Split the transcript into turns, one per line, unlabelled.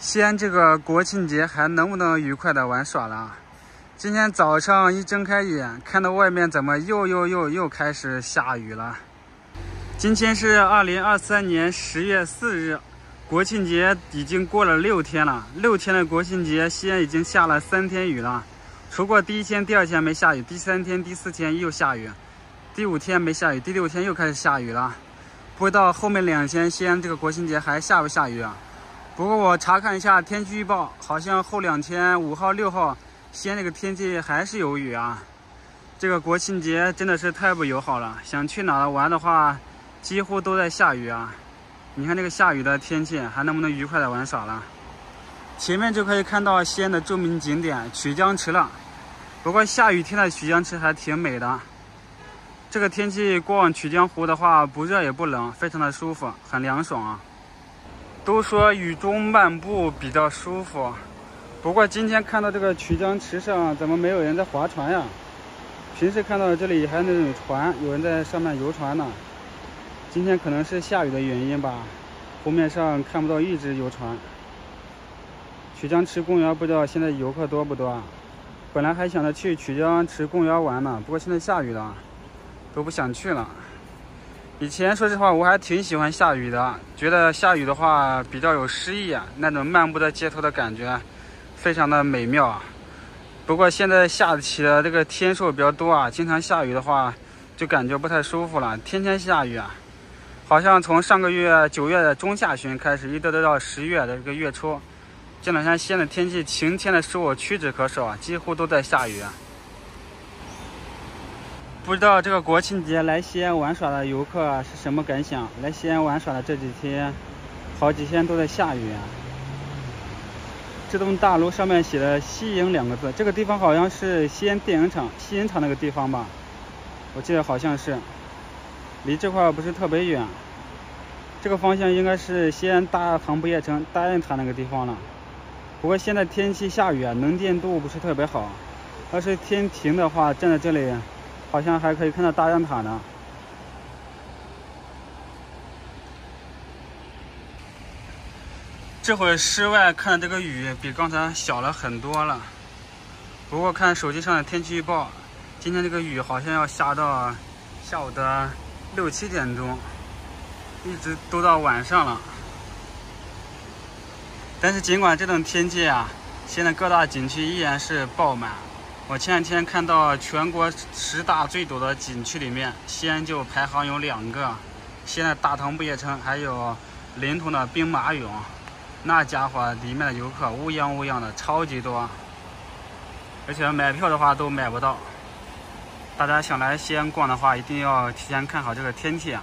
西安这个国庆节还能不能愉快的玩耍了？今天早上一睁开眼，看到外面怎么又开始下雨了。今天是2023年10月4日，国庆节已经过了6天了。6天的国庆节，西安已经下了3天雨了。除过第1天、第2天没下雨，第3天、第4天又下雨，第5天没下雨，第6天又开始下雨了。不知道后面2天西安这个国庆节还下不下雨啊？不过我查看一下天气预报，好像后2天5号、6号，西安这个天气还是有雨啊。这个国庆节真的是太不友好了，想去哪儿玩的话，几乎都在下雨啊。你看这个下雨的天气，还能不能愉快的玩耍了？前面就可以看到西安的著名景点曲江池了。不过下雨天的曲江池还挺美的。这个天气逛曲江湖的话，不热也不冷，非常的舒服，很凉爽啊。都说雨中漫步比较舒服，不过今天看到这个曲江池上怎么没有人在划船呀？平时看到这里还有那种船，有人在上面游船呢。今天可能是下雨的原因吧，湖面上看不到一只游船。曲江池公园不知道现在游客多不多啊？本来还想着去曲江池公园玩呢，不过现在下雨了，都不想去了。以前说实话我还挺喜欢下雨的，觉得下雨的话比较有诗意啊，那种漫步在街头的感觉非常的美妙啊。不过现在下起的这个天数比较多啊，经常下雨的话就感觉不太舒服了，天天下雨啊。好像从上个月9月的中下旬开始，一直到10月的这个月初，这2天西安的天气晴天的时候屈指可数啊，几乎都在下雨啊。不知道这个国庆节来西安玩耍的游客是什么感想？来西安玩耍的这几天，好几天都在下雨啊。这栋大楼上面写的西营2个字，这个地方好像是西安电影厂西营厂那个地方吧，我记得好像是，离这块不是特别远。这个方向应该是西安大唐不夜城大雁塔那个地方了。不过现在天气下雨啊，能见度不是特别好，要是天晴的话，站在这里好像还可以看到大雁塔呢。这会室外看的这个雨比刚才小了很多了。不过看手机上的天气预报，今天这个雨好像要下到下午的6、7点钟，一直都到晚上了。但是尽管这种天气啊，现在各大景区依然是爆满。我前2天看到全国10大最堵的景区里面，西安就排行有2个，西安的大唐不夜城，还有临潼的兵马俑，那家伙里面的游客乌泱的，超级多，而且买票的话都买不到。大家想来西安逛的话，一定要提前看好这个天气啊。